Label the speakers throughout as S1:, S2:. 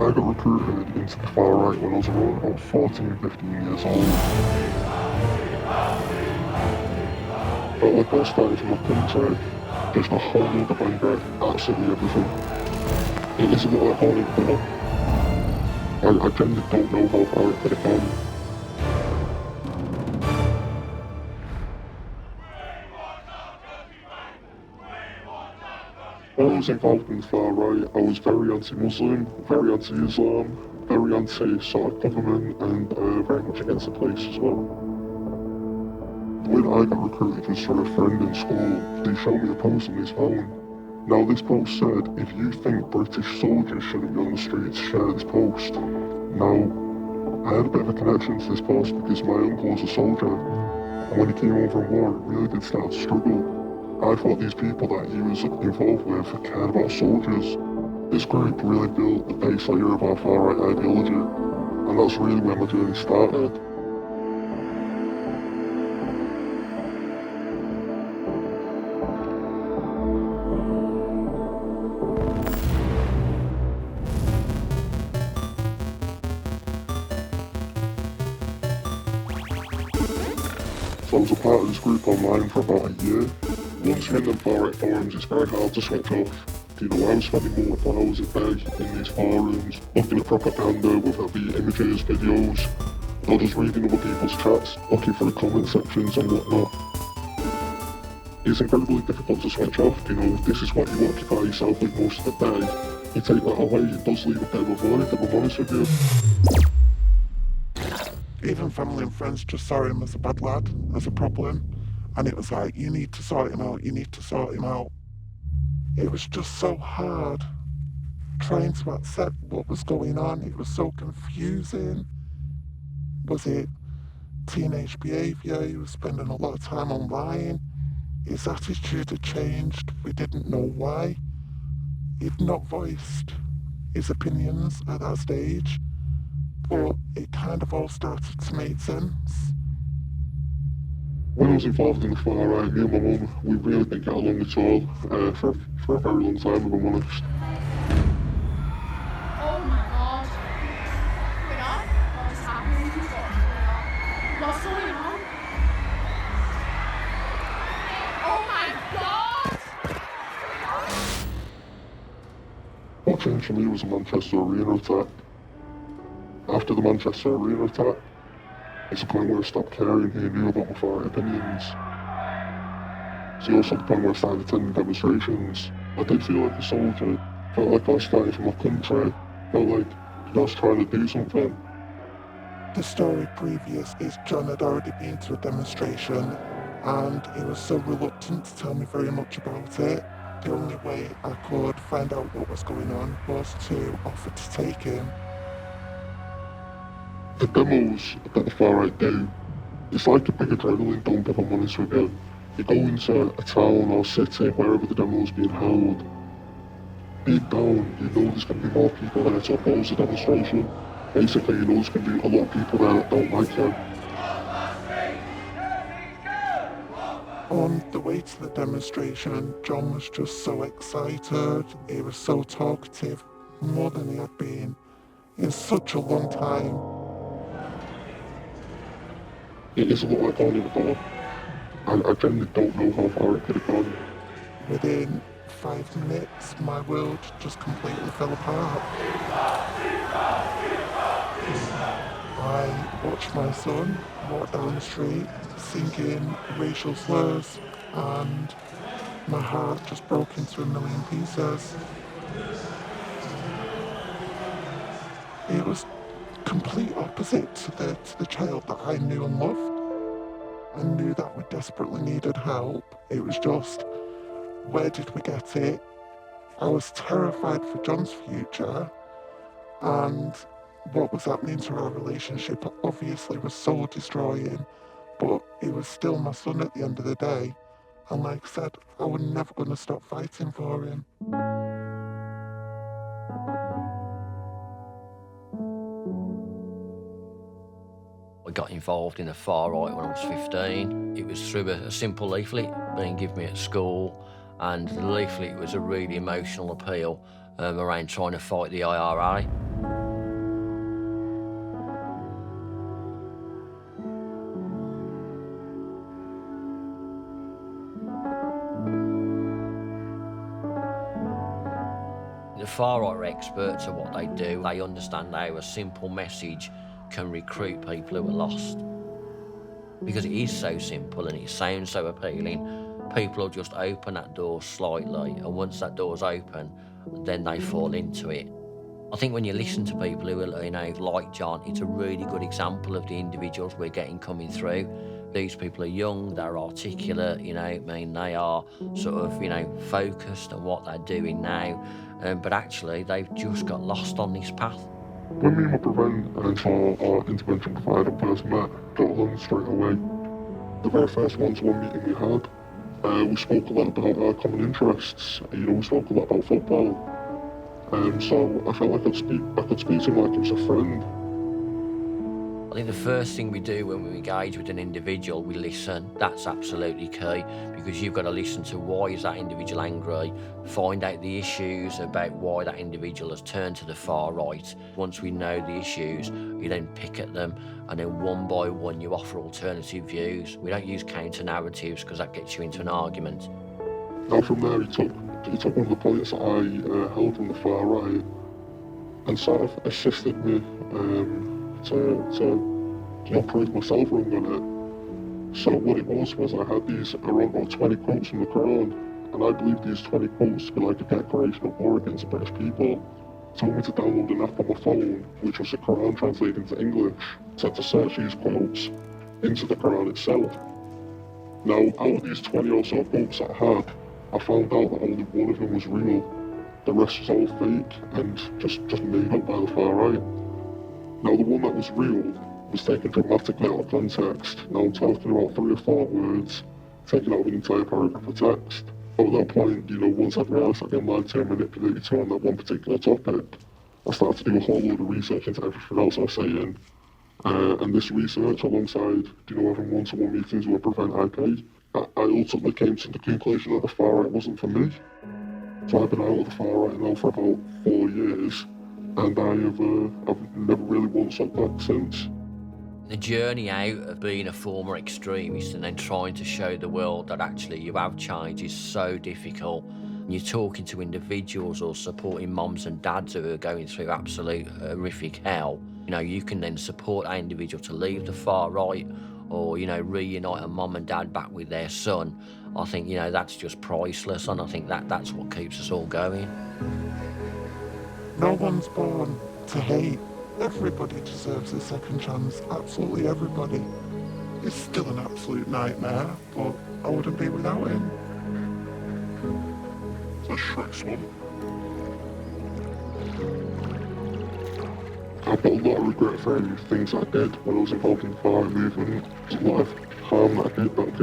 S1: I got recruited into the far right when I was around about 14, 15 years old. Felt like I was fighting for my country, just a whole load of anger, absolutely everything. It isn't what I thought it would be. I genuinely don't know how far it could have gone. When I was involved in the far right, I was very anti-Muslim, very anti-Islam, very anti-sort of government, and very much against the police as well. The way that I got recruited was through a friend in school. They showed me a post on his phone. Now this post said, if you think British soldiers shouldn't be on the streets, share this post. Now, I had a bit of a connection to this post because my uncle was a soldier, and when he came over in war, it really did start to struggle. I thought these people that he was involved with cared about soldiers. This group really built the base layer of our far-right ideology, and that's really where my journey started. So I was a part of this group online for about a year. Once you're in the far-right forums, it's very hard to switch off. You know, I was spending multiple hours a day in these forums, looking at propaganda, whether it be images, videos, or just reading other people's chats, looking through comment sections and whatnot. It's incredibly difficult to switch off, you know, this is what you occupy yourself with most of the day. You take that away, it does leave a bit of a void, if I'm honest with you.
S2: Even family and friends just saw him as a bad lad, as a problem. And it was like, you need to sort him out, you need to sort him out. It was just so hard trying to accept what was going on. It was so confusing. Was it teenage behaviour? He was spending a lot of time online. His attitude had changed. We didn't know why. He'd not voiced his opinions at that stage, but it kind of all started to make sense.
S1: When I was involved in the far right, me and my mum, we really didn't get along at all for a very long time, if I'm honest.
S3: Oh my god. What's happening? What's going on? Oh my god!
S1: What changed for me was the Manchester Arena attack. After the Manchester Arena attack, it's the point where I stopped caring who knew about my far-right opinions. It's also the point where I started attending demonstrations. I did feel like a soldier, felt like I was fighting for my country, felt like I was trying to do something.
S2: The story previous is John had already been to a demonstration and he was so reluctant to tell me very much about it. The only way I could find out what was going on was to offer to take him.
S1: The demos that the far right do, it's like a big adrenaline dump, if I'm honest with you. You go into a town or city, wherever the demo is being held. Deep down, you know there's going to be more people there to oppose the demonstration. Basically, you know there's going to be a lot of people there that don't like you.
S2: On the way to the demonstration, John was just so excited. He was so talkative, more than he had been in such a long time.
S1: It isn't what I thought it would be, and I genuinely don't know how far it could have gone.
S2: Within 5 minutes, my world just completely fell apart. I watched my son walk down the street singing racial slurs, and my heart just broke into a million pieces. It was complete opposite to the child that I knew and loved. I knew that we desperately needed help. It was just, where did we get it? I was terrified for John's future, and what was happening to our relationship obviously was soul destroying, but it was still my son at the end of the day, and like I said, I was never going to stop fighting for him.
S4: I got involved in the far right when I was 15. It was through a simple leaflet being given me at school, and the leaflet was a really emotional appeal around trying to fight the IRA. The far-right are experts at what they do. They understand how a simple message can recruit people who are lost. Because it is so simple and it sounds so appealing, people will just open that door slightly, and once that door's open, then they fall into it. I think when you listen to people who are, like John, it's a really good example of the individuals we're getting coming through. These people are young, they're articulate, they are sort of, focused on what they're doing now, but actually they've just got lost on this path.
S1: When me and my prevent and our intervention provider first met, got along straight away. The very first one-to-one meeting we had, we spoke a lot about our common interests. We spoke a lot about football. So I felt like I could speak to him like he was a friend.
S4: I think the first thing we do when we engage with an individual, we listen. That's absolutely key, because you've got to listen to why is that individual angry, find out the issues about why that individual has turned to the far right. Once we know the issues, you then pick at them, and then one by one you offer alternative views. We don't use counter-narratives because that gets you into an argument.
S1: Now from there he took one of the points that I held from the far right and sort of assisted me to prove myself wrong on it. So what it was I had these around about 20 quotes from the Quran, and I believe these 20 quotes to be like a declaration of war against the British people. Told me to download an app on my phone, which was the Quran translated into English, said to search these quotes into the Quran itself. Now, out of these 20 or so quotes that I had, I found out that only one of them was real. The rest was all fake and just made up by the far right. Now, the one that was real was taken dramatically out of context. Now, I'm talking about 3 or 4 words taken out of an entire paragraph of text. At that point, once I'd realised I'd been lied to and manipulated to on that one particular topic, I started to do a whole load of research into everything else I was saying. And this research, alongside, having one-to-one meetings with Prevent IP, I ultimately came to the conclusion that the far right wasn't for me. So I've been out of the far right now for about 4 years, and I've never really once looked back since.
S4: The journey out of being a former extremist and then trying to show the world that actually you have changed is so difficult. You're talking to individuals or supporting mums and dads who are going through absolute horrific hell. You can then support that individual to leave the far right or, reunite a mum and dad back with their son. I think, that's just priceless, and I think that's what keeps us all going.
S2: No one's born to hate. Everybody deserves a second chance, absolutely everybody. It's still an absolute nightmare, but I wouldn't be without him.
S1: The Shrek's one. I've got a lot of regret for any things I did when I was involved in the far right movement. There's a lot of harm that I did that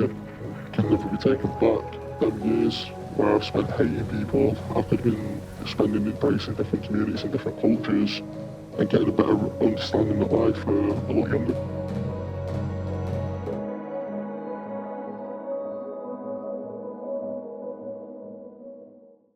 S1: can never be taken back. Them years where I've spent hating people, I could have been spending embracing different communities and different cultures and getting a better understanding of life a lot younger.